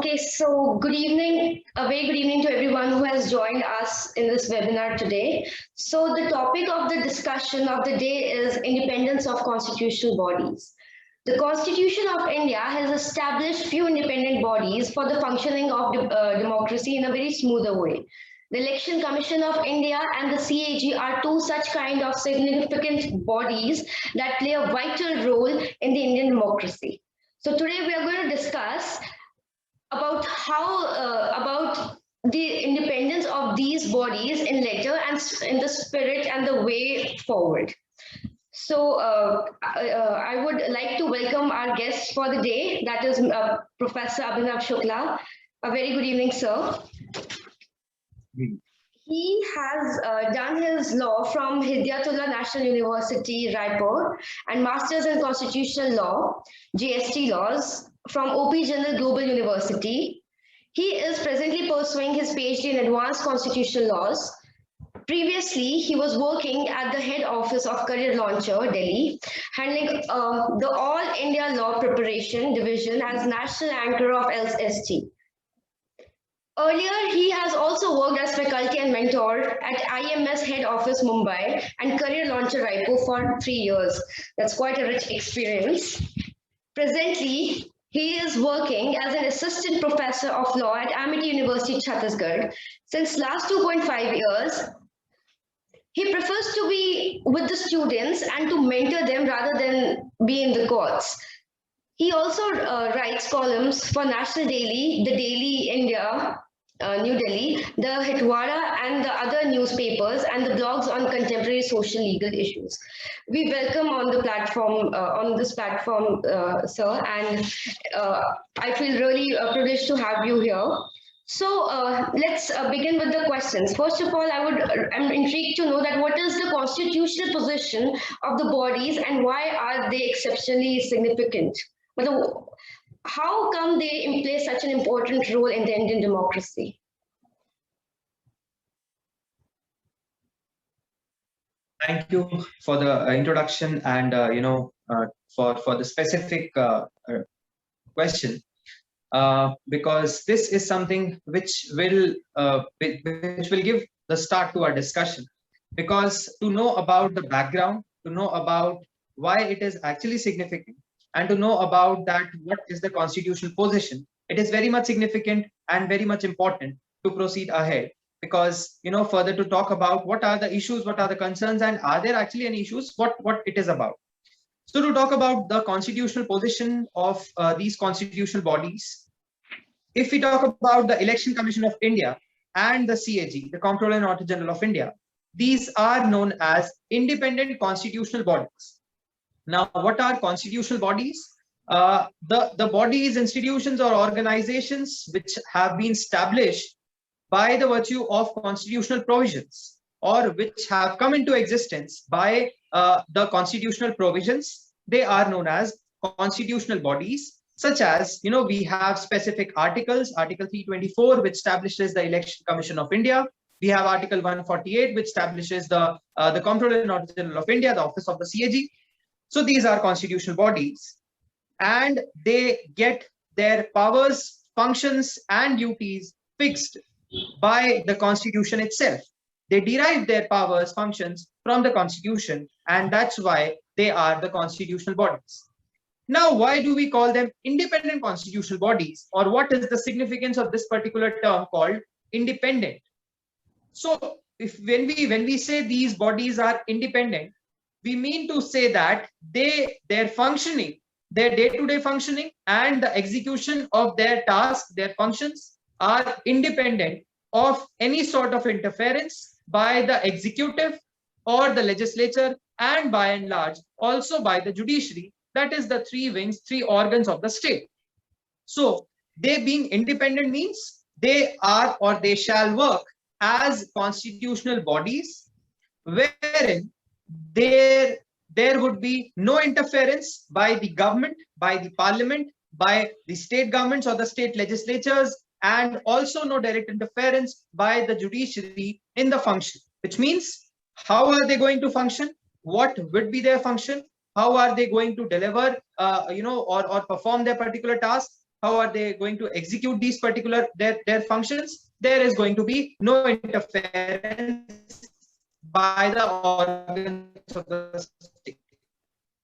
Okay, so good evening, a very good evening to everyone who has joined us in this webinar today. So the topic of the discussion of the day is independence of constitutional bodies. The Constitution of India has established few independent bodies for the functioning of democracy in a very smoother way. The Election Commission of India and the CAG are two such kind of significant bodies that play a vital role in the Indian democracy. So today we are going to discuss about about the independence of these bodies in letter and in the spirit and the way forward. So I would like to welcome our guest for the day, that is Professor Abhinav Shukla. A very good evening, sir. He has done his law from Hidyatullah National University, Raipur, and Masters in Constitutional Law, GST Laws, from OP General Global University. He is presently pursuing his PhD in Advanced Constitutional Laws. Previously, he was working at the head office of Career Launcher, Delhi, handling the All India Law Preparation Division as national anchor of LST. Earlier, he has also worked as faculty and mentor at IMS head office Mumbai and Career Launcher Raipur for 3 years. That's quite a rich experience. Presently, he is working as an assistant professor of law at Amity University, Chhattisgarh. Since last 2.5 years, he prefers to be with the students and to mentor them rather than be in the courts. He also writes columns for National Daily, The Daily India, New Delhi, the Hitwara and the other newspapers and the blogs on contemporary social legal issues. We welcome on the platform, on this platform, sir, and I feel really privileged to have you here. So let's begin with the questions. First of all, I'm intrigued to know that what is the constitutional position of the bodies and why are they exceptionally significant? How come they play such an important role in the Indian democracy? Thank you for the introduction and for the specific question, because this is something which will give the start to our discussion. Because to know about the background, to know about why it is actually significant, and to know about that what is the constitutional position, it is very much significant and very much important to proceed ahead. Because further to talk about what are the issues, what are the concerns, and are there actually any issues, what it is about. So to talk about the constitutional position of these constitutional bodies, if we talk about the Election Commission of India and the CAG, the Comptroller and Auditor General of India, these are known as independent constitutional bodies. Now, what are constitutional bodies? The bodies, institutions, or organizations which have been established by the virtue of constitutional provisions, or which have come into existence by the constitutional provisions, they are known as constitutional bodies. Such as, we have specific articles, Article 324, which establishes the Election Commission of India. We have Article 148, which establishes the Comptroller and Auditor General of India, the Office of the CAG. So these are constitutional bodies, and they get their powers, functions, and duties fixed by the Constitution itself. They derive their powers, functions from the Constitution, and that's why they are the constitutional bodies. Now, why do we call them independent constitutional bodies, or what is the significance of this particular term called independent? So, when we say these bodies are independent, we mean to say that their functioning, their day-to-day functioning, and the execution of their tasks, their functions, are independent of any sort of interference by the executive or the legislature, and by and large also by the judiciary, that is the three wings, three organs of the state. So they being independent means they are or they shall work as constitutional bodies, wherein there would be no interference by the government, by the parliament, by the state governments or the state legislatures, and also no direct interference by the judiciary in the function. Which means, how are they going to function? What would be their function? How are they going to deliver, or perform their particular task? how are they going to execute these particular their functions? There is going to be no interference by the organs of the state.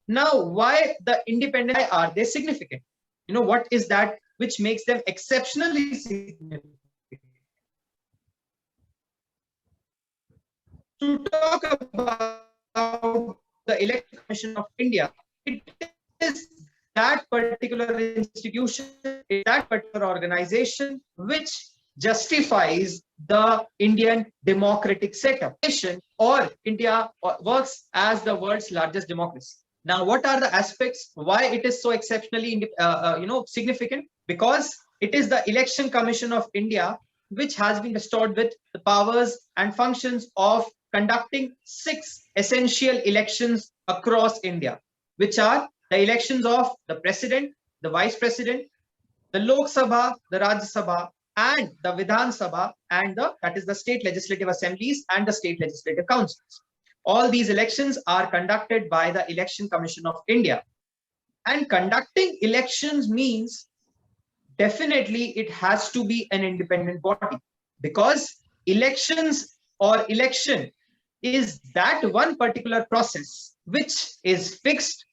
Now, why the independent? Why are they significant? What is that which makes them exceptionally significant? To talk about the Election Commission of India, it is that particular institution, that particular organization which justifies the Indian democratic setup. Or India works as the world's largest democracy. Now, what are the aspects why it is so exceptionally significant? Because it is the Election Commission of India which has been restored with the powers and functions of conducting 6 essential elections across India, which are the elections of the president, the vice president, the Lok Sabha, the Rajya Sabha, and the Vidhan Sabha, and that is the state legislative assemblies and the state legislative councils. All these elections are conducted by the Election Commission of India. And conducting elections means definitely it has to be an independent body, because elections or election is that one particular process which is fixed,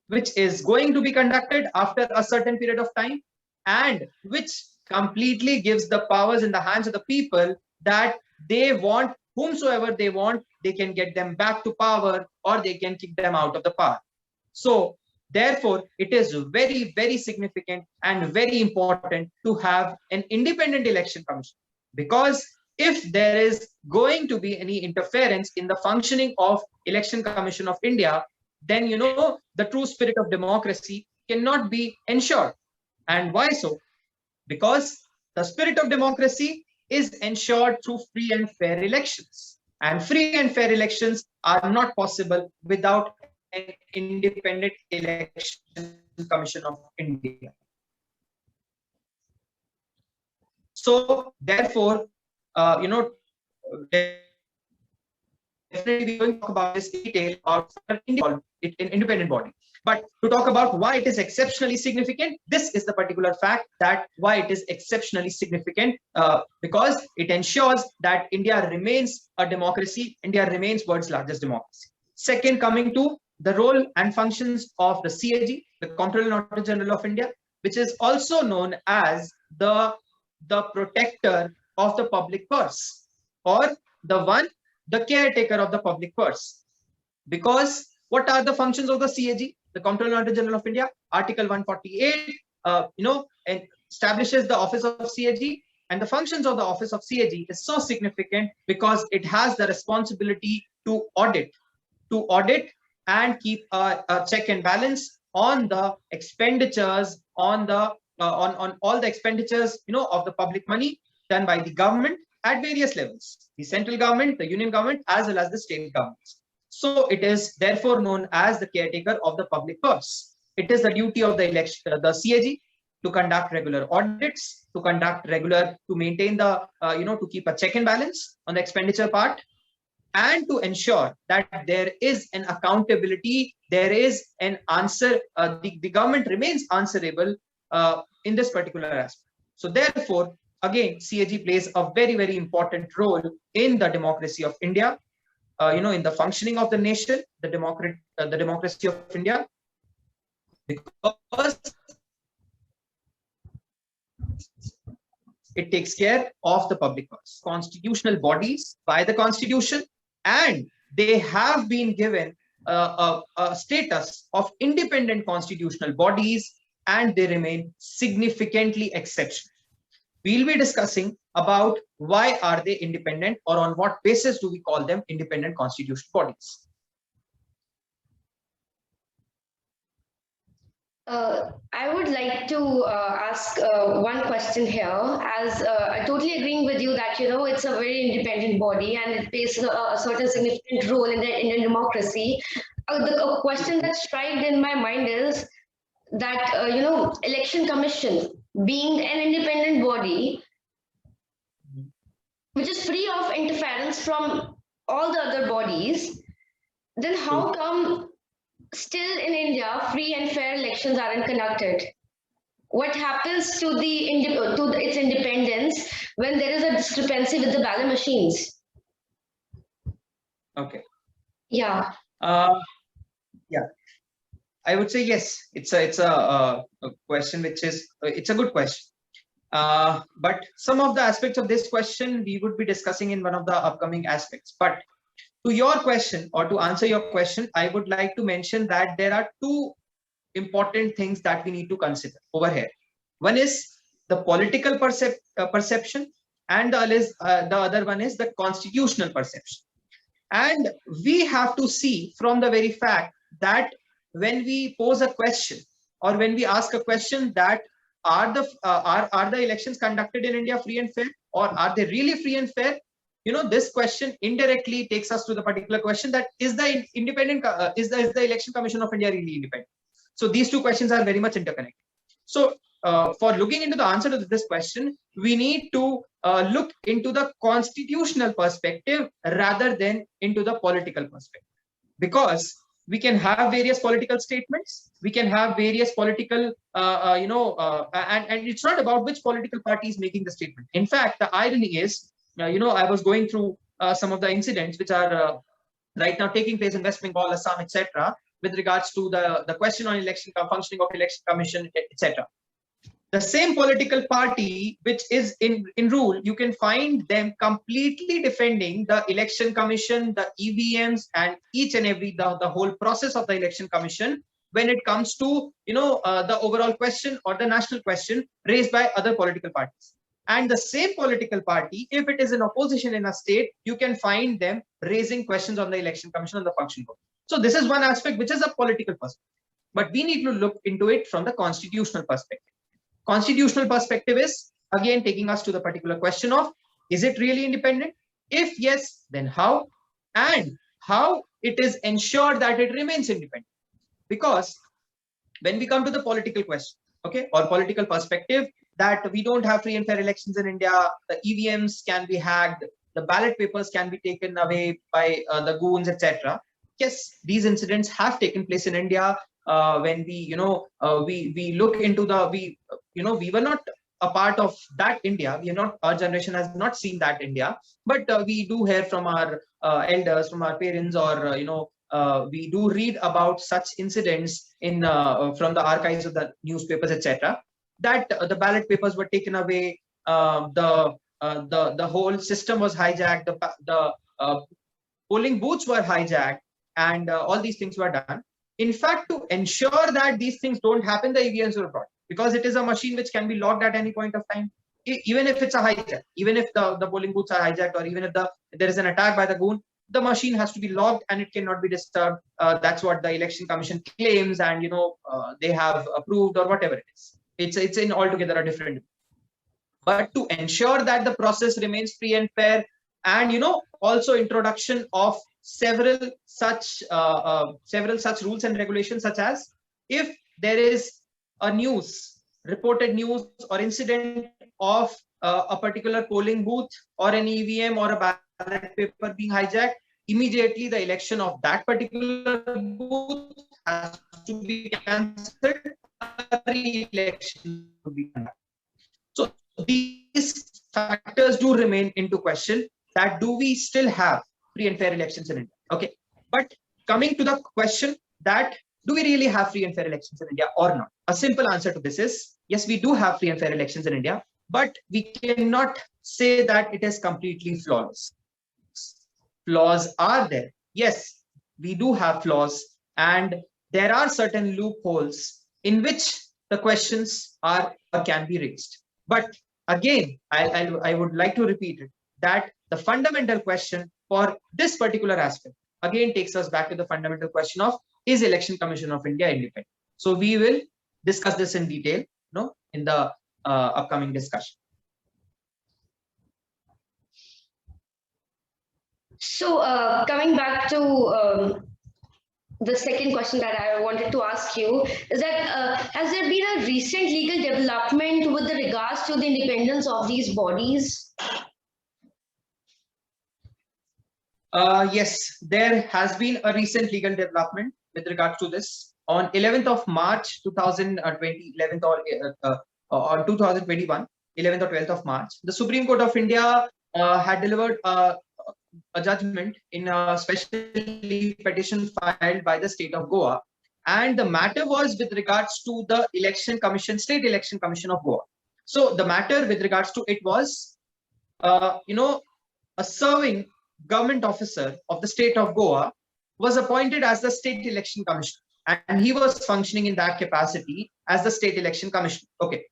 which is going to be conducted after a certain period of time, and which completely gives the powers in the hands of the people, that they want whomsoever they want, they can get them back to power or they can kick them out of the power. So therefore, it is very, very significant and very important to have an independent election commission, because if there is going to be any interference in the functioning of Election Commission of India, then the true spirit of democracy cannot be ensured. And why so? Because the spirit of democracy is ensured through free and fair elections, and free and fair elections are not possible without an independent election commission of India. So therefore, definitely we're going to talk about this in detail of an independent body. But to talk about why it is exceptionally significant, this is the particular fact that why it is exceptionally significant, because it ensures that India remains a democracy, India remains world's largest democracy. Second, coming to the role and functions of the CAG, the Comptroller and Auditor General of India, which is also known as the protector of the public purse, or the caretaker of the public purse. Because what are the functions of the CAG, the Comptroller and Auditor General of India? Article 148, establishes the office of CAG, and the functions of the office of CAG is so significant because it has the responsibility to audit and keep a check and balance on the expenditures, on all the expenditures of the public money done by the government at various levels, the central government, the union government, as well as the state governments. So it is therefore known as the caretaker of the public purse. It is the duty of the CAG to conduct regular audits, to maintain the to keep a check and balance on the expenditure part, and to ensure that there is an accountability, there is an answer, the government remains answerable in this particular aspect. So therefore, again, CAG plays a very, very important role in the democracy of India, in the functioning of the nation, the democracy of India, because it takes care of the public purse. Constitutional bodies by the constitution, and they have been given a status of independent constitutional bodies, and they remain significantly exceptional. We'll be discussing about why are they independent, or on what basis do we call them independent constitutional bodies. I would like to ask one question here, as I totally agreeing with you that it's a very independent body and it plays a certain significant role in the Indian democracy. The question that struck in my mind is that Election Commission being an independent body which is free of interference from all the other bodies, then how come still in India free and fair elections aren't conducted? what happens to its independence when there is a discrepancy with the ballot machines? Okay. Yeah. Yeah, I would say yes. It's a question which is it's a good question. But some of the aspects of this question we would be discussing in one of the upcoming aspects. But to your question, or to answer your question, I would like to mention that there are two important things that we need to consider over here. One is the political perception, and the other one is the constitutional perception. And we have to see from the very fact that when we pose a question, or when we ask a question that are the elections conducted in India free and fair, or are they really free and fair? This question indirectly takes us to the particular question that is the Election Commission of India really independent? So these two questions are very much interconnected. So for looking into the answer to this question, we need to look into the constitutional perspective rather than into the political perspective, because we can have various political statements, we can have various political, and it's not about which political party is making the statement. In fact, the irony is, I was going through some of the incidents which are right now taking place in West Bengal, Assam, etc., with regards to the question on functioning of election commission, etc. The same political party which is in rule, you can find them completely defending the election commission, the EVMs, and each and every the whole process of the election commission when it comes to the overall question or the national question raised by other political parties. And the same political party, if it is in opposition in a state, you can find them raising questions on the election commission and the function board. So this is one aspect which is a political perspective, but we need to look into it from the constitutional perspective. Constitutional perspective is again taking us to the particular question of, is it really independent? If yes, then how? And how it is ensured that it remains independent? Because when we come to the political question, okay, or political perspective, that we don't have free and fair elections in India, the EVMs can be hacked, the ballot papers can be taken away by the goons, etc. Yes, these incidents have taken place in India. When we look into we were not a part of that India. Our generation has not seen that India, but we do hear from our elders, from our parents, or we do read about such incidents in from the archives of the newspapers, etc., that the ballot papers were taken away, the whole system was hijacked, the polling booths were hijacked, and all these things were done. In fact, to ensure that these things don't happen, the EVMs were brought, because it is a machine which can be logged at any point of time, even if it's a hijack, even if the polling booths are hijacked, or even if there is an attack by the goon, the machine has to be logged and it cannot be disturbed. That's what the election commission claims, and they have approved, or whatever it is. It's in altogether a different. But to ensure that the process remains free and fair, and also introduction of several such rules and regulations, such as if there is a reported news or incident of a particular polling booth or an EVM or a ballot paper being hijacked, immediately the election of that particular booth has to be cancelled. Re-election to be conducted. So these factors do remain into question, that do we still have free and fair elections in India? Okay, but coming to the question that do we really have free and fair elections in India or not? A simple answer to this is yes, we do have free and fair elections in India, but we cannot say that it is completely flawless. Flaws are there. Yes, we do have flaws, and there are certain loopholes in which the questions are or can be raised. But again, I would like to repeat it, that the fundamental question for this particular aspect again takes us back to the fundamental question of, is Election Commission of India independent? So we will discuss this in detail in the upcoming discussion. So coming back to the second question that I wanted to ask you is that has there been a recent legal development with regards to the independence of these bodies? Yes, there has been a recent legal development with regards to this. on 11th of March 2020, 11th or 2021, 11th or 12th of March, the Supreme Court of India had delivered a judgment in a special petition filed by the state of Goa. And the matter was with regards to the election commission, state election commission of Goa. So the matter with regards to it was, a serving government officer of the state of Goa was appointed as the state election commissioner, and he was functioning in that capacity as the state election commissioner. Okay.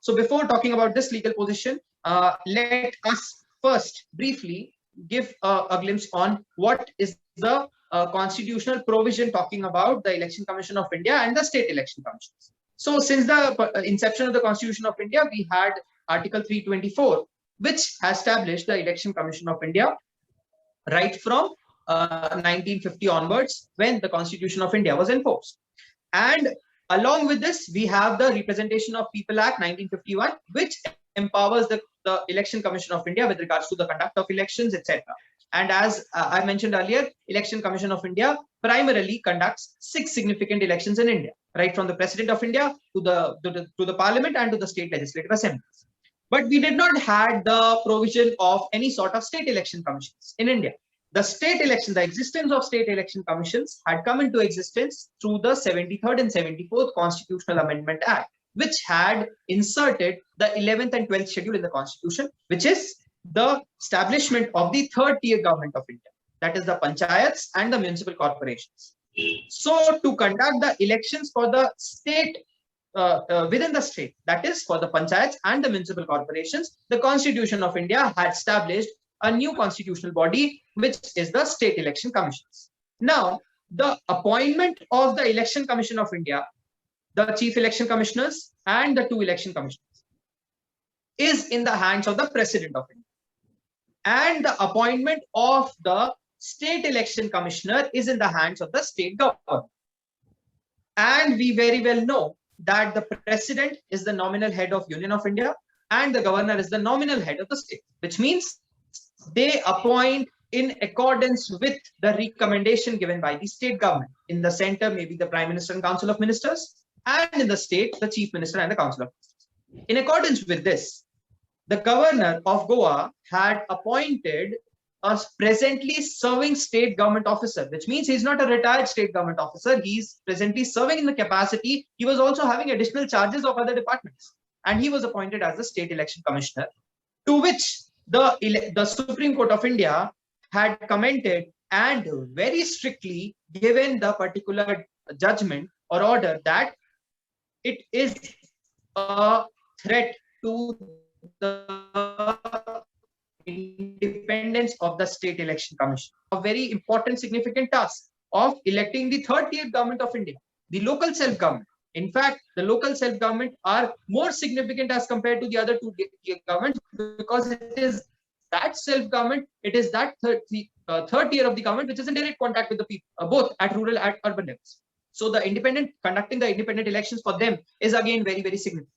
So before talking about this legal position, let us first briefly give a glimpse on what is the constitutional provision talking about the Election Commission of India and the state election commissions. So since the inception of the Constitution of India, we had Article 324, which has established the Election Commission of India right from 1950 onwards, when the Constitution of India was enforced. And along with this, we have the Representation of People Act 1951, which empowers the Election Commission of India with regards to the conduct of elections, etc. And as I mentioned earlier, Election Commission of India primarily conducts 6 significant elections in India, right from the President of India to the Parliament and to the state legislative assemblies. But we did not have the provision of any sort of state election commissions in India. The state election, the existence of state election commissions had come into existence through the 73rd and 74th Constitutional Amendment Act, which had inserted the 11th and 12th schedule in the Constitution, which is the establishment of the third tier government of India, that is the panchayats and the municipal corporations. So to conduct the elections for the state, within the state, that is for the panchayats and the municipal corporations, the Constitution of India had established a new constitutional body, which is the State Election Commissions. Now, the appointment of the Election Commission of India, the Chief Election Commissioners and the 2 election commissioners, is in the hands of the President of India. And the appointment of the State Election Commissioner is in the hands of the state government. And we very well know that the President is the nominal head of Union of India and the Governor is the nominal head of the state, which means they appoint in accordance with the recommendation given by the state government. In the center, maybe the Prime Minister and Council of Ministers, and in the state, the Chief Minister and the Council of Ministers. In accordance with this, the Governor of Goa had appointed a presently serving state government officer, which means he's not a retired state government officer. He's presently serving in the capacity. He was also having additional charges of other departments, and he was appointed as the State Election Commissioner, to which the Supreme Court of India had commented and very strictly given the particular judgment or order that it is a threat to the independence of the State Election Commission. A very important, significant task of electing the third tier government of India, the local self-government. In fact, the local self-government are more significant as compared to the other 2 tier governments, because it is that self-government, it is that third tier of the government which is in direct contact with the people, both at rural and urban levels. So the conducting the independent elections for them is again very, very significant.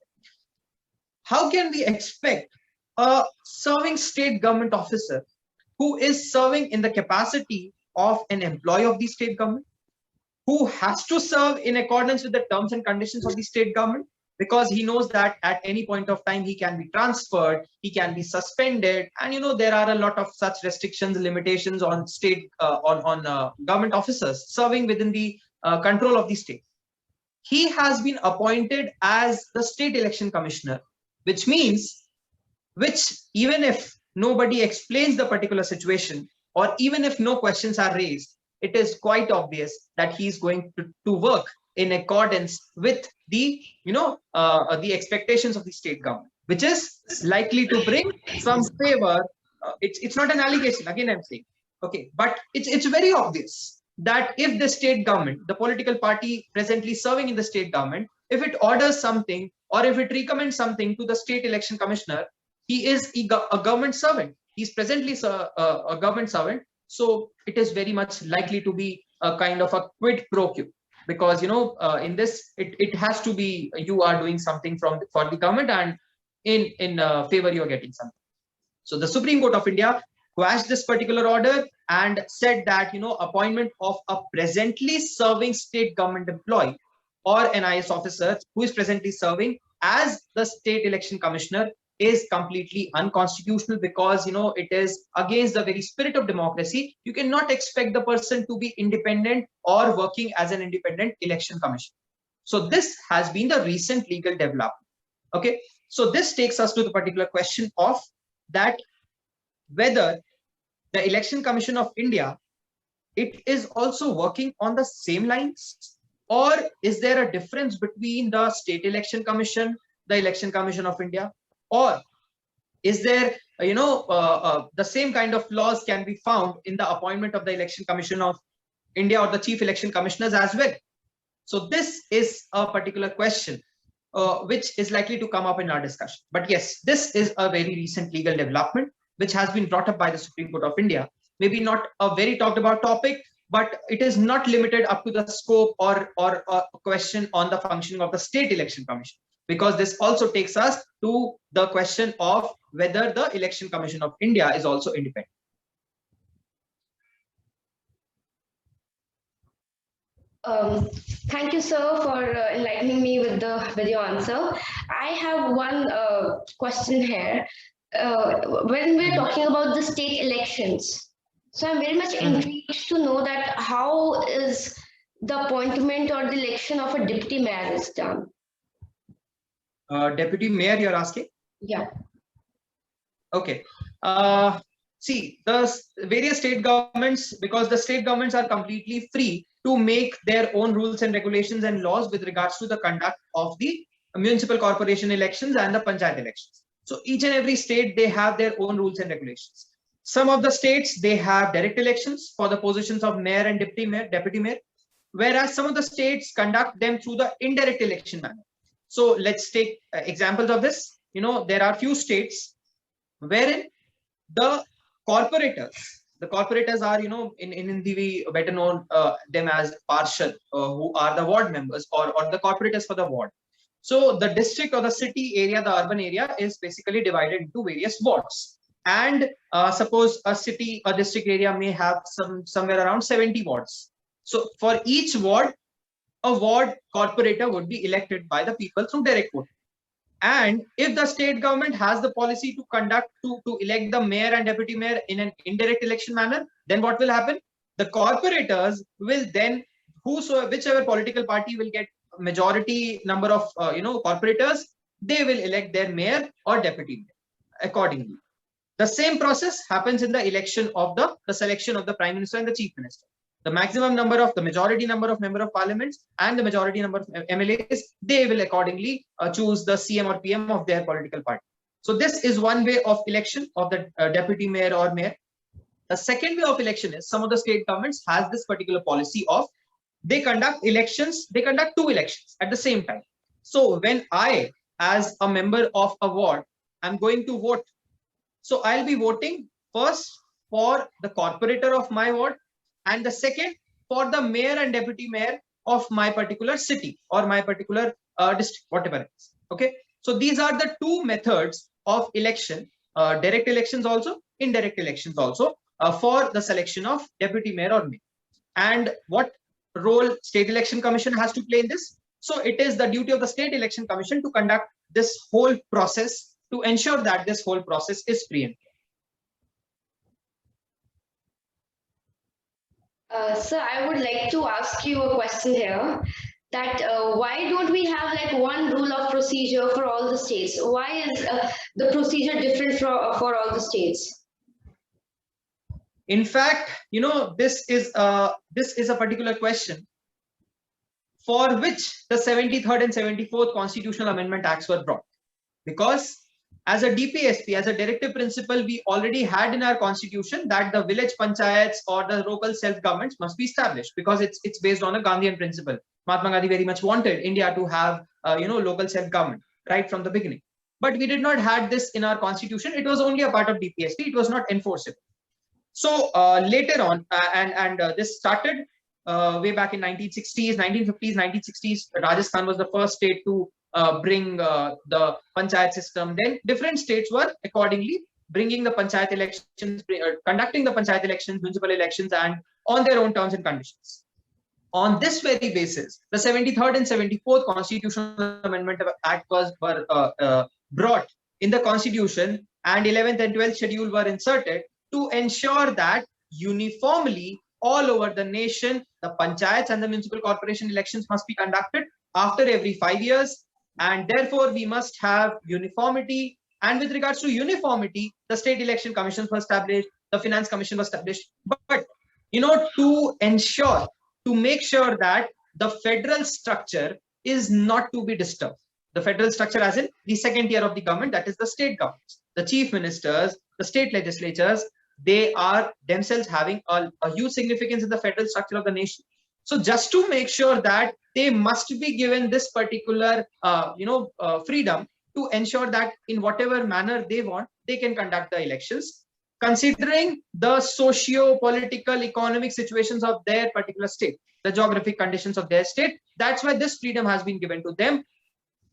How can we expect a serving state government officer who is serving in the capacity of an employee of the state government, who has to serve in accordance with the terms and conditions of the state government, because he knows that at any point of time he can be transferred, he can be suspended, and there are a lot of such restrictions, limitations on state government officers serving within the control of the state. He has been appointed as the State Election Commissioner, which even if nobody explains the particular situation, or even if no questions are raised, it is quite obvious that he is going to work in accordance with the expectations of the state government, which is likely to bring some favor. It's not an allegation, again I'm saying, okay, but it's very obvious that if the state government, the political party presently serving in the state government, if it orders something or if it recommends something to the State Election Commissioner, he is a government servant. He's presently a government servant. So it is very much likely to be a kind of a quid pro quo, because in this it has to be you are doing something for the government, and in favor you are getting something. So the Supreme Court of India quashed this particular order and said that, appointment of a presently serving state government employee or an IS officer who is presently serving as the state election commissioner is completely unconstitutional, because it is against the very spirit of democracy. You cannot expect the person to be independent or working as an independent election commissioner. So this has been the recent legal development. Okay, so this takes us to the particular question of that whether the Election Commission of India, it is also working on the same lines, or is there a difference between the State Election Commission, the Election Commission of India, or is there, the same kind of flaws can be found in the appointment of the Election Commission of India or the Chief Election Commissioners as well? So this is a particular question which is likely to come up in our discussion. But yes, this is a very recent legal development which has been brought up by the Supreme Court of India. Maybe not a very talked about topic, but it is not limited up to the scope or a question on the functioning of the State Election Commission, because this also takes us to the question of whether the Election Commission of India is also independent. Thank you, sir, for enlightening me with your answer. I have one question here. When we're talking about the state elections, so I'm very much intrigued to know that how is the appointment or the election of a deputy mayor is done? Deputy mayor, you're asking? Yeah. Okay. See, the various state governments, because the state governments are completely free to make their own rules and regulations and laws with regards to the conduct of the municipal corporation elections and the panchayat elections. So each and every state, they have their own rules and regulations. Some of the states, they have direct elections for the positions of mayor and deputy mayor, whereas some of the states conduct them through the indirect election manner. So let's take examples of this. There are few states wherein the corporators are, in Hindi we better known them as Parshad, who are the ward members or the corporators for the ward. So the district or the city area, the urban area, is basically divided into various wards. And suppose a district area may have somewhere around 70 wards. So for each ward, a ward corporator would be elected by the people through direct vote. And if the state government has the policy to elect the mayor and deputy mayor in an indirect election manner, then what will happen? The corporators will then, whichever political party will get majority number of corporators, they will elect their mayor or deputy mayor accordingly. The same process happens in the election of the selection of the prime minister and the chief minister. The majority number of member of parliaments and the majority number of MLAs, they will accordingly choose the CM or PM of their political party. So this is one way of election of the deputy mayor or mayor. The second way of election is some of the state governments has this particular policy of they conduct two elections at the same time. So when I, as a member of a ward, I'm going to vote. So I'll be voting first for the corporator of my ward, and the second for the mayor and deputy mayor of my particular city or my particular district, whatever it is. Okay, so these are the two methods of election, direct elections also, indirect elections also, for the selection of deputy mayor or mayor. And what role State Election Commission has to play in this? So it is the duty of the State Election Commission to conduct this whole process, to ensure that this whole process is free and fair. Sir, I would like to ask you a question here, that why don't we have like one rule of procedure for all the states? Why is the procedure different for all the states? In fact, this is a particular question for which the 73rd and 74th Constitutional Amendment Acts were brought. Because as a DPSP, as a directive principle, we already had in our constitution that the village panchayats or the local self-governments must be established, because it's based on a Gandhian principle. Mahatma Gandhi very much wanted India to have local self-government right from the beginning. But we did not have this in our constitution. It was only a part of DPSP. It was not enforceable. So later on, this started way back in 1960s, 1950s, 1960s. Rajasthan was the first state to bring the panchayat system. Then different states were accordingly bringing the panchayat elections, conducting the panchayat elections, municipal elections, and on their own terms and conditions. On this very basis, the 73rd and 74th Constitutional Amendment Act were brought in the Constitution, and 11th and 12th schedule were inserted to ensure that uniformly all over the nation, the panchayats and the municipal corporation elections must be conducted after every 5 years, and therefore we must have uniformity. And with regards to uniformity, the state election commissions were established, the finance commission was established. But to ensure, to make sure that the federal structure is not to be disturbed. The federal structure as in the second tier of the government, that is the state governments, the chief ministers, the state legislatures, they are themselves having a huge significance in the federal structure of the nation. So just to make sure that they must be given this particular freedom to ensure that in whatever manner they want, they can conduct the elections, considering the socio-political, economic situations of their particular state, the geographic conditions of their state. That's why this freedom has been given to them,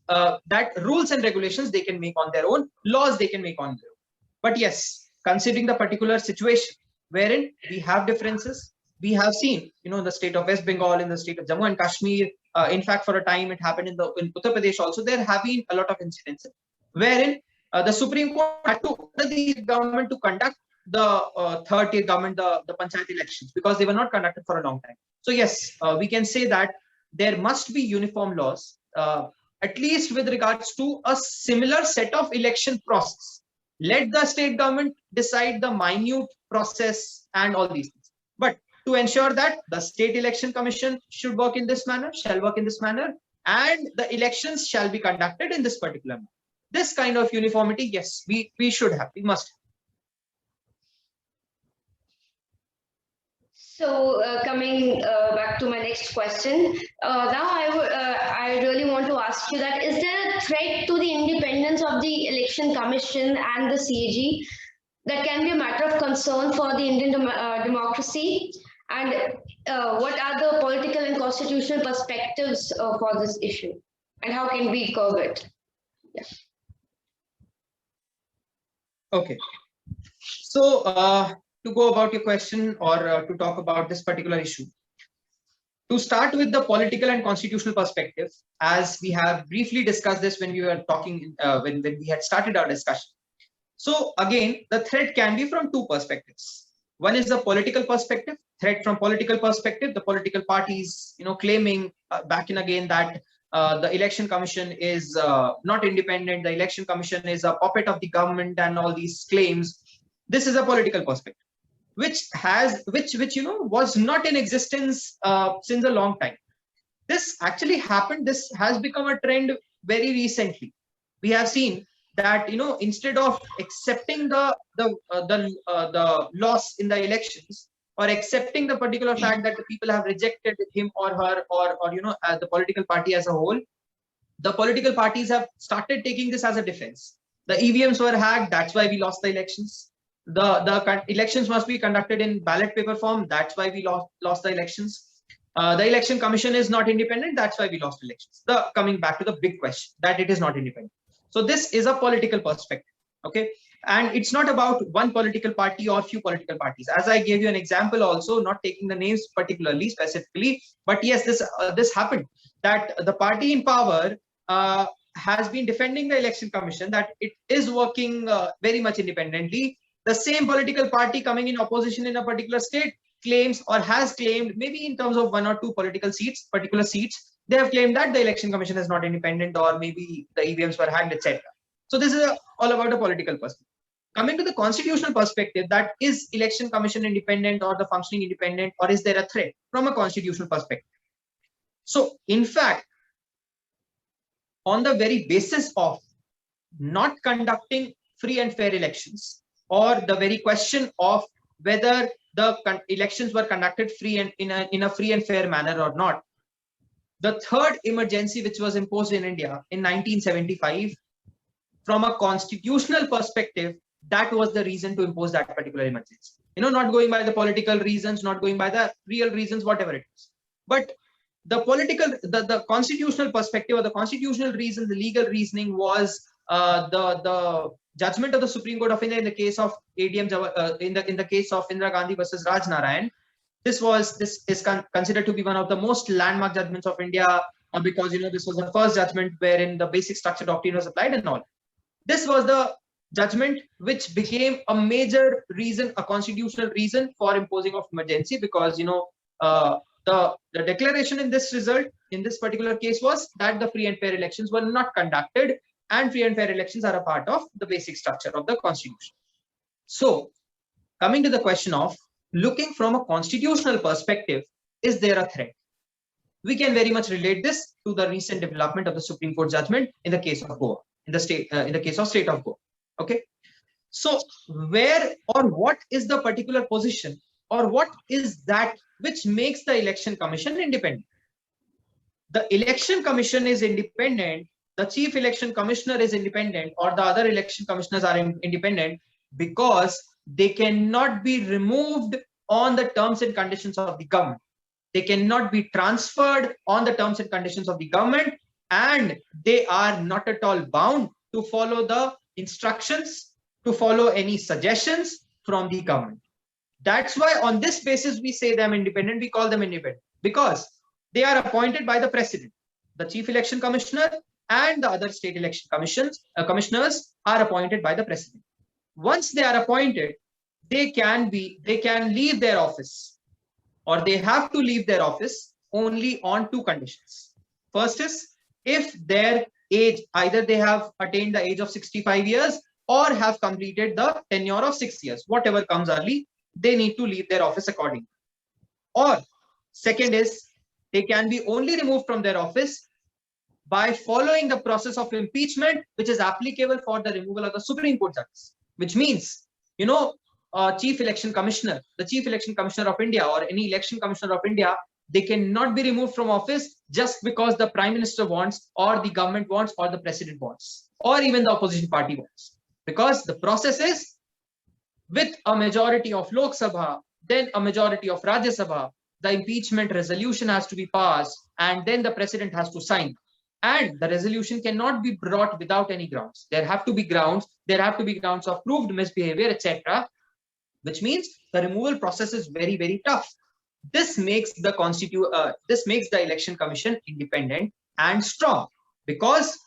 that rules and regulations they can make on their own, laws they can make on their own. But yes, considering the particular situation wherein we have differences, we have seen, the state of West Bengal, in the state of Jammu and Kashmir, in fact, for a time it happened in Uttar Pradesh also, there have been a lot of incidents wherein the Supreme Court had to order the government to conduct the third tier government, the panchayat elections, because they were not conducted for a long time. So yes, we can say that there must be uniform laws, at least with regards to a similar set of election process. Let the state government decide the minute process and all these things. But to ensure that the state election commission should work in this manner, shall work in this manner, and the elections shall be conducted in this particular manner. This kind of uniformity, yes, we should have, we must have. So coming back to my next question, now I really want to ask you that, is there a threat to the independence of the Election Commission and the CAG that can be a matter of concern for the Indian democracy? And what are the political and constitutional perspectives for this issue? And how can we curb it? Yeah. Okay. So to go about your question, or to talk about this particular issue, to start with the political and constitutional perspective, as we have briefly discussed this when we were talking, when we had started our discussion. So again, the threat can be from two perspectives. One is the political perspective, threat from political perspective, the political parties, claiming back and again that the election commission is not independent, the election commission is a puppet of the government, and all these claims. This is a political perspective, which was not in existence since a long time. This actually happened. This has become a trend very recently. We have seen that instead of accepting the loss in the elections, or accepting the particular fact that the people have rejected him or her, or the political party as a whole, the political parties have started taking this as a defense. The EVMs were hacked, that's why we lost the elections. The elections must be conducted in ballot paper form, that's why we lost the elections. The election commission is not independent, that's why we lost elections. Coming back to the big question, that it is not independent. So this is a political perspective, okay? And it's not about one political party or few political parties. As I gave you an example also, not taking the names particularly, specifically, but yes, this happened, that the party in power has been defending the election commission, that it is working very much independently. The same political party coming in opposition in a particular state claims, or has claimed, maybe in terms of one or two particular seats, they have claimed that the election commission is not independent, or maybe the EVMs were hacked, etc. So this is all about a political perspective. Coming to the constitutional perspective, that is election commission independent, or the functioning independent, or is there a threat from a constitutional perspective? So in fact, on the very basis of not conducting free and fair elections, or the very question of whether the elections were conducted free and in a free and fair manner or not, the third emergency which was imposed in India in 1975, from a constitutional perspective, that was the reason to impose that particular emergency. Not going by the political reasons, not going by the real reasons, whatever it is. But the constitutional perspective, or the constitutional reason, the legal reasoning was the judgment of the Supreme Court of India in the case of in the case of Indira Gandhi versus Raj Narayan, this is considered to be one of the most landmark judgments of India, because this was the first judgment wherein the basic structure doctrine was applied and all. This was the judgment which became a major reason, a constitutional reason for imposing of emergency, because the declaration in this result, in this particular case, was that the free and fair elections were not conducted, and free and fair elections are a part of the basic structure of the constitution. So, coming to the question of looking from a constitutional perspective, is there a threat? We can very much relate this to the recent development of the Supreme Court judgment in the case of Goa, in the case of state of Goa. Okay, so where or what is the particular position, or what is that which makes the Election Commission independent? The Election Commission is independent, the Chief Election Commissioner is independent, or the other election commissioners are independent, because they cannot be removed on the terms and conditions of the government. They cannot be transferred on the terms and conditions of the government, and they are not at all bound to follow the instructions, to follow any suggestions from the government. That's why on this basis we say them independent, we call them independent, because they are appointed by the president. The Chief Election Commissioner and the other state election commissioners are appointed by the president. Once they are appointed, they can leave their office, or they have to leave their office only on two conditions. First is, if their age, either they have attained the age of 65 years or have completed the tenure of 6 years, whatever comes early, they need to leave their office accordingly. Or second is, they can be only removed from their office by following the process of impeachment, which is applicable for the removal of the Supreme Court judges. Which means, Chief Election Commissioner, the Chief Election Commissioner of India, or any election commissioner of India, they cannot be removed from office just because the Prime Minister wants, or the government wants, or the President wants, or even the opposition party wants. Because the process is, with a majority of Lok Sabha, then a majority of Rajya Sabha, the impeachment resolution has to be passed, and then the President has to sign. And the resolution cannot be brought without any grounds. There have to be grounds. There have to be grounds of proved misbehavior, etc. Which means the removal process is very, very tough. This makes the Election Commission independent and strong, because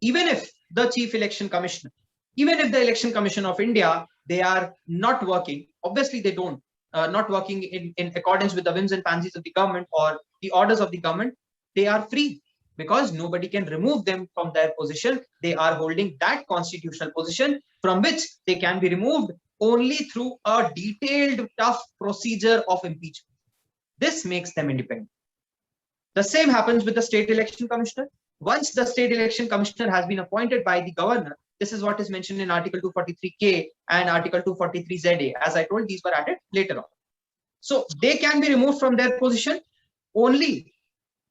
even if the Chief Election Commissioner, even if the Election Commission of India, they are not working, obviously they don't, not working in accordance with the whims and fancies of the government or the orders of the government, they are free, because nobody can remove them from their position. They are holding that constitutional position from which they can be removed only through a detailed, tough procedure of impeachment. This makes them independent. The same happens with the State Election Commissioner. Once the State Election Commissioner has been appointed by the governor, this is what is mentioned in Article 243K and Article 243ZA. As I told, these were added later on. So they can be removed from their position only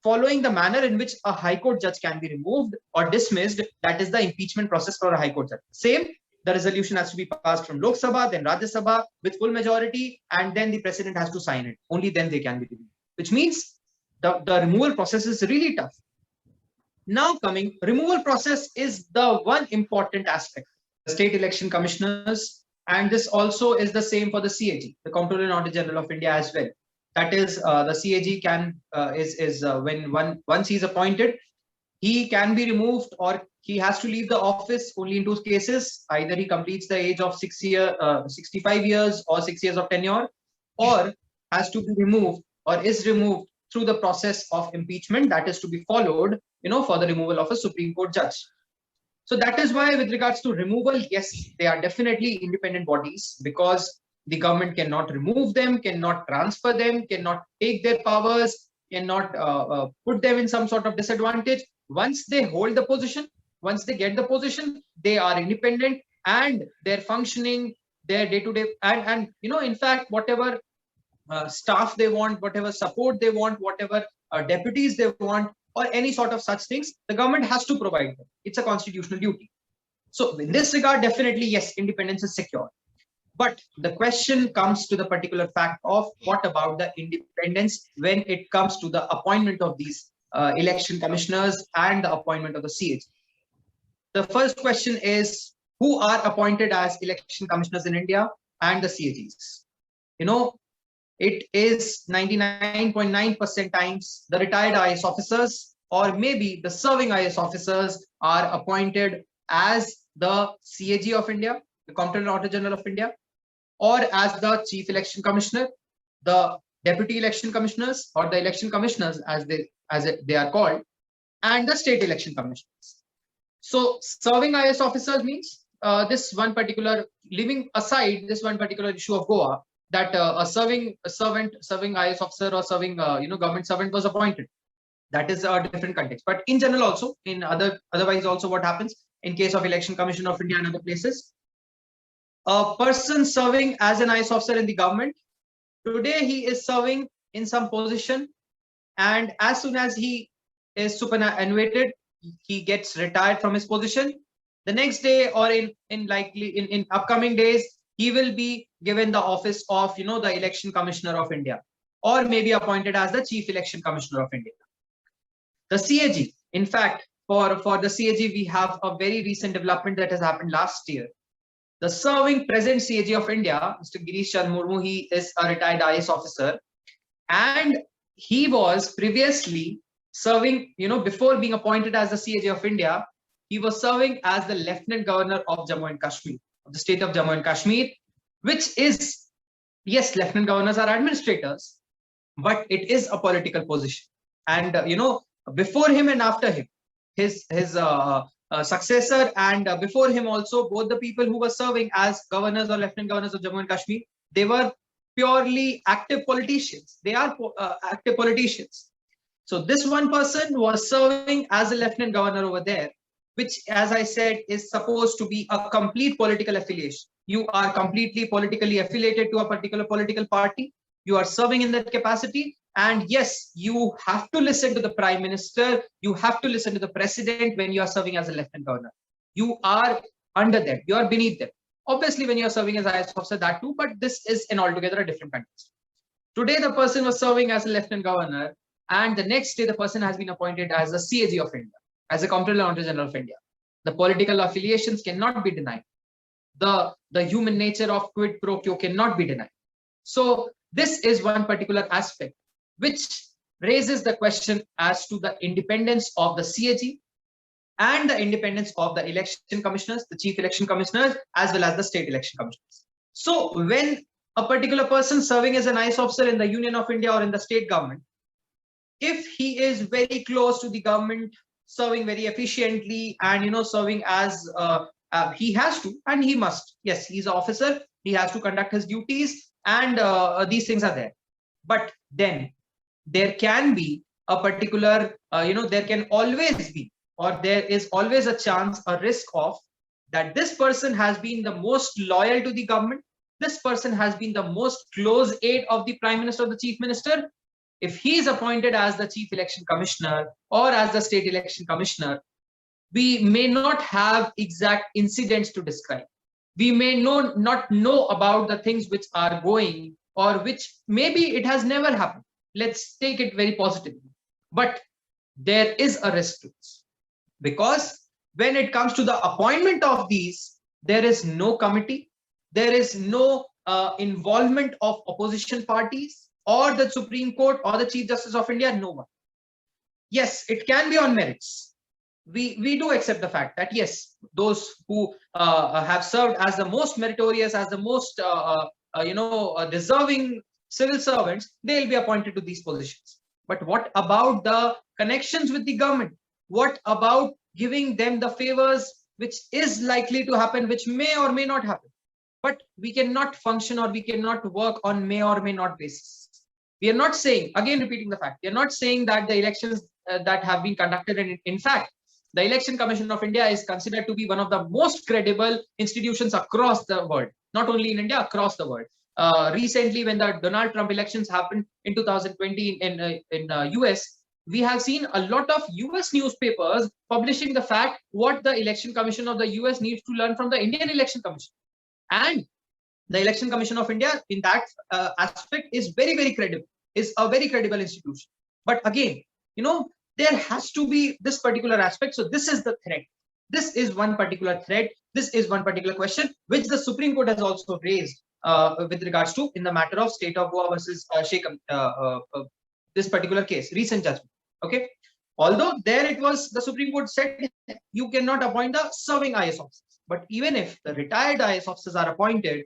following the manner in which a High Court judge can be removed or dismissed. That is the impeachment process for a High Court judge. Same, the resolution has to be passed from Lok Sabha, then Rajya Sabha with full majority, and then the president has to sign it. Only then they can be removed, which means the removal process is really tough. Now removal process is the one important aspect. The state election commissioners, and this also is the same for the CAG, the Comptroller and Auditor General of India as well. That is, the CAG can once he is appointed, he can be removed, or he has to leave the office only in two cases. Either he completes the age of 65 years or 6 years of tenure, or has to be removed or is removed through the process of impeachment that is to be followed, for the removal of a Supreme Court judge. So that is why, with regards to removal, yes, they are definitely independent bodies, because the government cannot remove them, cannot transfer them, cannot take their powers, cannot put them in some sort of disadvantage. Once they hold the position, once they get the position, they are independent, and their functioning, their day-to-day, and in fact, whatever staff they want, whatever support they want, whatever deputies they want, or any sort of such things, the government has to provide them. It's a constitutional duty. So in this regard, definitely, yes, independence is secure. But the question comes to the particular fact of what about the independence when it comes to the appointment of these election commissioners and the appointment of the CAG. The first question is, who are appointed as election commissioners in India and the CAGs. You know, it is 99.9% times the retired IAS officers or maybe the serving IAS officers are appointed as the CAG of India, the Comptroller and Auditor General of India, or as the Chief Election Commissioner, the Deputy Election Commissioners or the Election Commissioners as they are called, and the State Election Commissioners. So serving IAS officers means this one particular, leaving aside this one particular issue of Goa, that a serving IAS officer or serving government servant was appointed. That is a different context. But in general also, in otherwise also what happens in case of Election Commission of India and other places, a person serving as an IAS officer in the government, today he is serving in some position, and as soon as he is superannuated, he gets retired from his position. The next day or in upcoming days, he will be given the office of the Election Commissioner of India, or maybe appointed as the Chief Election Commissioner of India. The CAG, in fact, for the CAG, we have a very recent development that has happened last year. The serving present CAG of India, Mr. Girish Chandra Murmu, he is a retired IAS officer, and he was previously serving, before being appointed as the CAG of India, he was serving as the Lieutenant Governor of Jammu and Kashmir, of the state of Jammu and Kashmir, which is, yes, Lieutenant Governors are administrators, but it is a political position. And, before him and after him, his successor and before him also, both the people who were serving as governors or Lieutenant Governors of Jammu and Kashmir, they were purely active politicians. They are active politicians. So this one person was serving as a Lieutenant Governor over there, which, as I said, is supposed to be a complete political affiliation. You are completely politically affiliated to a particular political party. You are serving in that capacity. And yes, you have to listen to the Prime Minister. You have to listen to the President when you are serving as a Lieutenant Governor. You are under them. You are beneath them. Obviously, when you are serving as IAS officer, that too, but this is an altogether a different context. Today, the person was serving as a Lieutenant Governor, and the next day, the person has been appointed as a CAG of India, as a Comptroller and Auditor General of India. The political affiliations cannot be denied. The human nature of quid pro quo cannot be denied. So this is one particular aspect which raises the question as to the independence of the CAG and the independence of the election commissioners, the chief election commissioners, as well as the state election commissioners. So when a particular person serving as an IAS officer in the Union of India or in the state government, if he is very close to the government, serving very efficiently and serving as he has to and he must, yes, he's an officer, he has to conduct his duties, and these things are there. But then there can be a particular there can always be, or there is always a chance, a risk of that this person has been the most loyal to the government, this person has been the most close aide of the Prime Minister or the Chief Minister. If he is appointed as the Chief Election Commissioner or as the State Election Commissioner, we may not have exact incidents to describe. We may not know about the things which are going, or which maybe it has never happened. Let's take it very positively. But there is a risk to this, because when it comes to the appointment of these, there is no committee, there is no involvement of opposition parties or the Supreme Court or the Chief Justice of India, no one. Yes, it can be on merits. We do accept the fact that yes, those who have served as the most meritorious, as the most deserving civil servants, they will be appointed to these positions. But what about the connections with the government? What about giving them the favors which is likely to happen, which may or may not happen? But we cannot function or we cannot work on may or may not basis. We are not saying, again repeating the fact, we are not saying that the elections that have been conducted, and in fact, the Election Commission of India is considered to be one of the most credible institutions across the world, not only in India, across the world. Recently, when the Donald Trump elections happened in 2020 in US, we have seen a lot of US newspapers publishing the fact what the Election Commission of the US needs to learn from the Indian Election Commission. And the Election Commission of India in that aspect is very, very credible, is a very credible institution. But again, there has to be this particular aspect. So this is the threat. This is one particular threat This is one particular question which the Supreme Court has also raised with regards to in the matter of State of Goa versus Sheikh, this particular case, recent judgment. Okay, although there it was the Supreme Court said you cannot appoint the serving IS officers, but even if the retired IS officers are appointed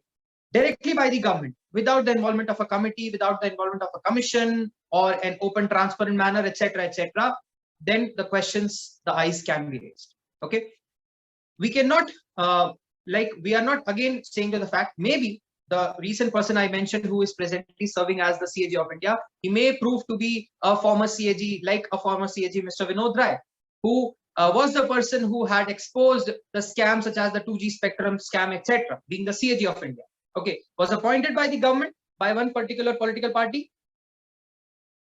directly by the government without the involvement of a committee, without the involvement of a commission or an open, transparent manner, etc., etc., then the questions, the eyes can be raised. Okay, we cannot we are not again saying to the fact, maybe the recent person I mentioned who is presently serving as the CAG of India, he may prove to be a former CAG, like a former CAG, Mr. Vinod Rai, who was the person who had exposed the scams such as the 2G spectrum scam, etc., being the CAG of India. Okay, was appointed by the government, by one particular political party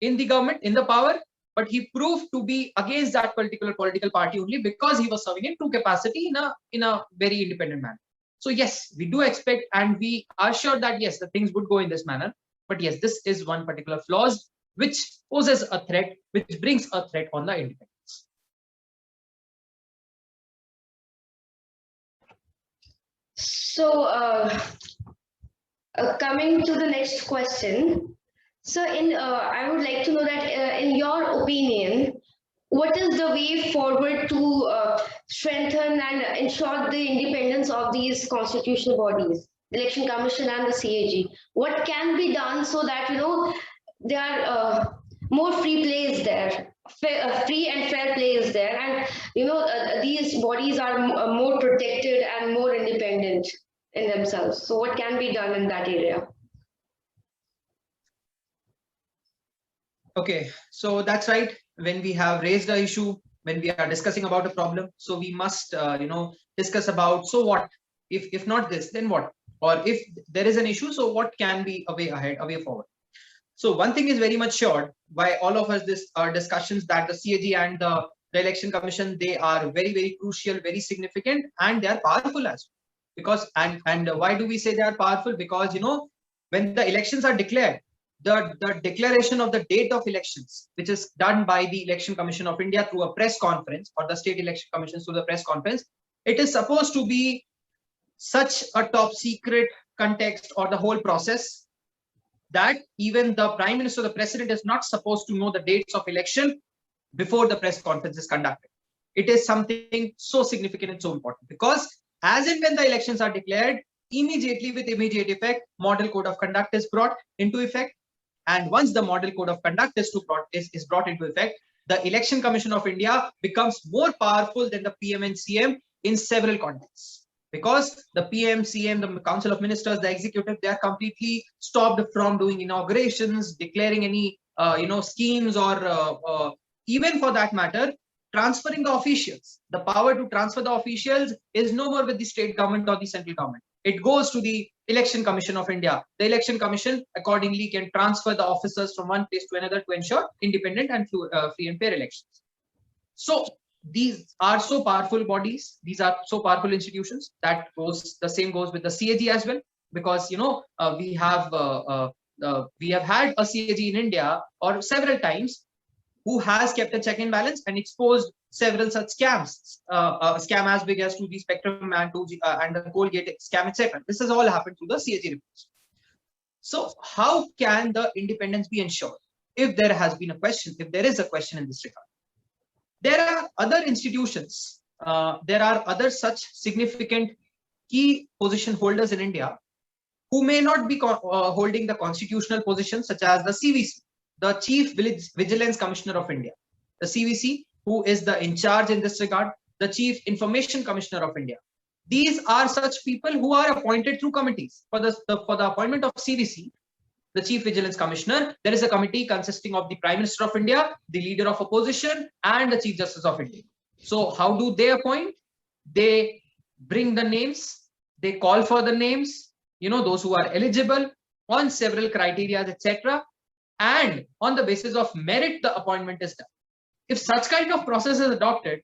in the government, in the power, but he proved to be against that particular political party only because he was serving in true capacity in a very independent manner. So yes, we do expect and we are sure that yes, the things would go in this manner. But yes, this is one particular flaws which poses a threat, which brings a threat on the independence. So coming to the next question. So I would like to know that in your opinion, what is the way forward to strengthen and ensure the independence of these constitutional bodies, Election Commission and the CAG? What can be done so that, you know, there are more free plays there, free and fair plays there, and, you know, these bodies are more protected and more independent in themselves. So what can be done in that area? Okay, so that's right. When we have raised the issue, when we are discussing about a problem, so we must discuss about, so what if not this, then what? Or if there is an issue, so what can be a way ahead, a way forward? So one thing is very much sure by all of us, this discussions that the CAG and the Election Commission, they are very, very crucial, very significant, and they are powerful as well. Because and why do we say they are powerful? Because, you know, when the elections are declared, the declaration of the date of elections, which is done by the Election Commission of India through a press conference, or the state election commissions through the press conference, it is supposed to be such a top secret context or the whole process that even the Prime Minister, the President, is not supposed to know the dates of election before the press conference is conducted. It is something so significant and so important, because as and when the elections are declared, immediately with immediate effect, Model Code of Conduct is brought into effect. And once the Model Code of Conduct is brought into effect, the Election Commission of India becomes more powerful than the PM and CM in several contexts. Because the PM, CM, the Council of Ministers, the executive, they are completely stopped from doing inaugurations, declaring any schemes, or even for that matter, transferring the officials. The power to transfer the officials is no more with the state government or the central government. It goes to the Election Commission of India. The Election Commission accordingly can transfer the officers from one place to another to ensure independent and free and fair elections. So these are so powerful bodies. These are so powerful institutions. That goes, the same goes with the CAG as well, because, you know, we have had a CAG in India or several times who has kept a check and balance and exposed several such scams, scam as big as 2G spectrum and 2G and the Colgate scam, etc. This has all happened through the CAG reports. So how can the independence be ensured? If there has been a question, if there is a question in this regard, there are other institutions, there are other such significant key position holders in India who may not be holding the constitutional position, such as the CVC, the Chief Vigilance Commissioner of India, the CVC, who is the in charge in this regard, the Chief Information Commissioner of India. These are such people who are appointed through committees. For the appointment of CVC, the Chief Vigilance Commissioner, there is a committee consisting of the Prime Minister of India, the Leader of Opposition, and the Chief Justice of India. So how do they appoint? They bring the names, they call for the names, you know, those who are eligible on several criteria, etc. And on the basis of merit, the appointment is done. If such kind of process is adopted,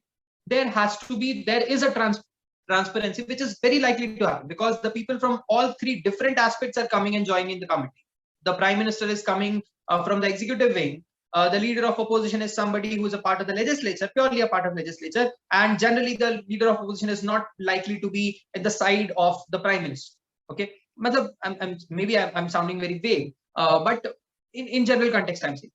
there is a transparency, which is very likely to happen, because the people from all three different aspects are coming and joining the committee. The Prime Minister is coming from the executive wing, The leader of opposition is somebody who is a part of the legislature, purely a part of legislature, and generally the leader of opposition is not likely to be at the side of the prime minister. Okay, maybe I'm sounding very vague, but in general context I'm saying,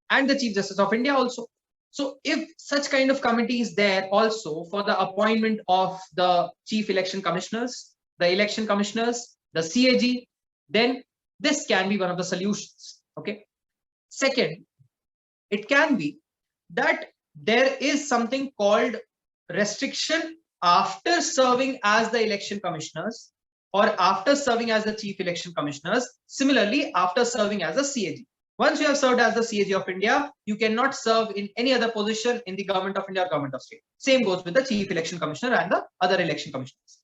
and the Chief Justice of India also. So if such kind of committee is there also for the appointment of the chief election commissioners, the election commissioners, the CAG, then this can be one of the solutions. Okay. Second, it can be that there is something called restriction after serving as the election commissioners or after serving as the chief election commissioners. Similarly, after serving as a CAG. Once you have served as the CAG of India, you cannot serve in any other position in the government of India or government of state. Same goes with the chief election commissioner and the other election commissioners.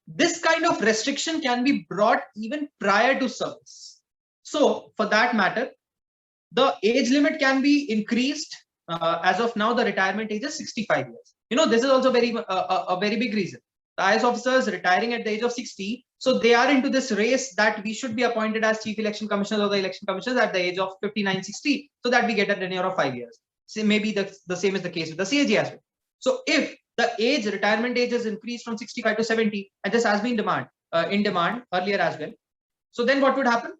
This kind of restriction can be brought even prior to service. So for that matter, the age limit can be increased. As of now, the retirement age is 65 years. You know, this is also a very big reason. The IAS officers retiring at the age of 60, so they are into this race that we should be appointed as chief election commissioners or the election commissioners at the age of 59, 60, so that we get a tenure of 5 years. So maybe the same is the case with the CAG as well. So if the retirement age is increased from 65 to 70, and this has been in demand earlier as well, so then what would happen?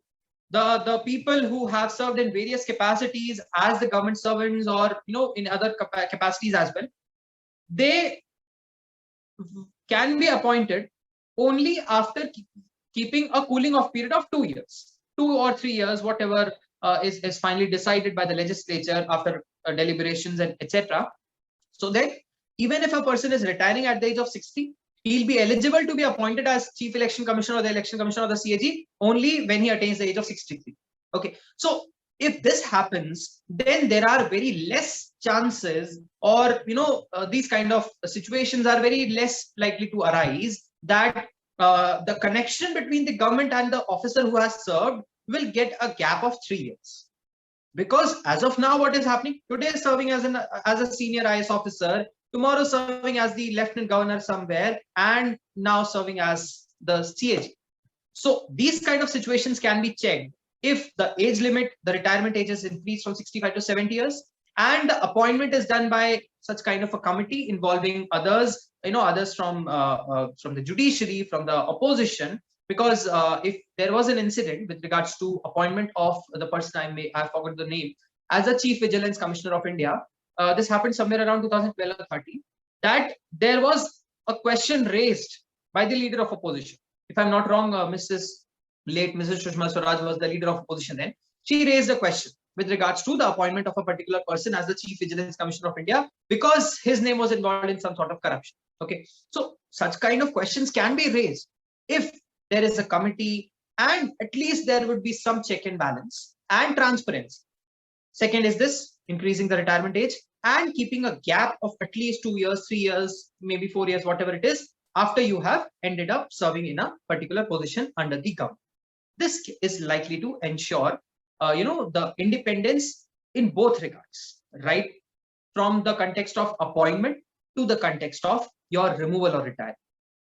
The people who have served in various capacities as the government servants or in other capacities as well, they can be appointed only after keeping a cooling off period of 2 years, 2 or 3 years, whatever is finally decided by the legislature after deliberations and etc. So that even if a person is retiring at the age of 60, he'll be eligible to be appointed as chief election commissioner or the election commissioner of the CAG only when he attains the age of 63. Okay, so if this happens, then there are very less chances, or these kind of situations are very less likely to arise, that the connection between the government and the officer who has served will get a gap of 3 years. Because as of now, what is happening today, serving as a senior IAS officer, tomorrow serving as the lieutenant governor somewhere, and now serving as the CAG. So these kind of situations can be checked if the age limit, the retirement age is increased from 65 to 70 years, and the appointment is done by such kind of a committee involving others, others from the judiciary, from the opposition. Because if there was an incident with regards to appointment of the person, I forgot the name, as a Chief Vigilance Commissioner of India, this happened somewhere around 2012 or 13, that there was a question raised by the leader of opposition. If I'm not wrong, late Mrs. Sushma Swaraj was the leader of opposition then. She raised a question with regards to the appointment of a particular person as the Chief Vigilance Commissioner of India because his name was involved in some sort of corruption. Okay, so such kind of questions can be raised if there is a committee, and at least there would be some check and balance and transparency. Second is this, increasing the retirement age and keeping a gap of at least 2 years, 3 years, maybe 4 years, whatever it is, after you have ended up serving in a particular position under the government. This is likely to ensure, the independence in both regards, right? From the context of appointment to the context of your removal or retirement.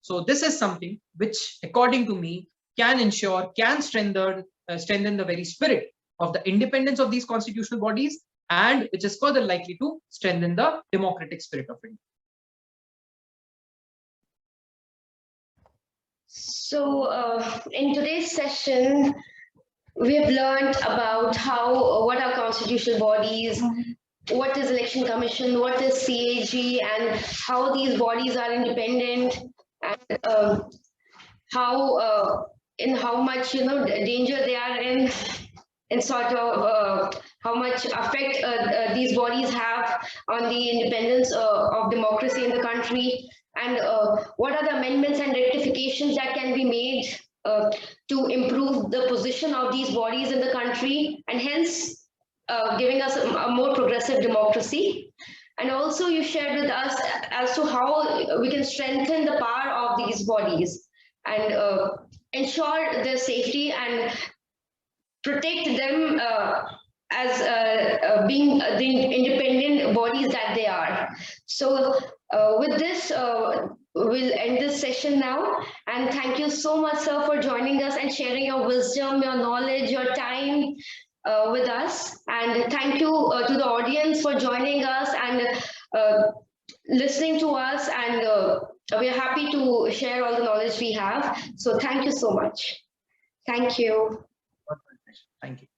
So this is something which, according to me, can strengthen the very spirit of the independence of these constitutional bodies, and which is further likely to strengthen the democratic spirit of India. So in today's session, we have learned about what are constitutional bodies, what is election commission, what is CAG, and how these bodies are independent, and how much danger they are in sort of how much effect these bodies have on the independence of democracy in the country, and what are the amendments and rectifications that can be made to improve the position of these bodies in the country, and hence giving us a more progressive democracy. And also you shared with us as to how we can strengthen the power of these bodies and ensure their safety and protect them as being the independent bodies that they are. So with this, we'll end this session now. And thank you so much, sir, for joining us and sharing your wisdom, your knowledge, your time. with us. And thank you to the audience for joining us and listening to us. And we are happy to share all the knowledge we have. So thank you so much. Thank you. Thank you.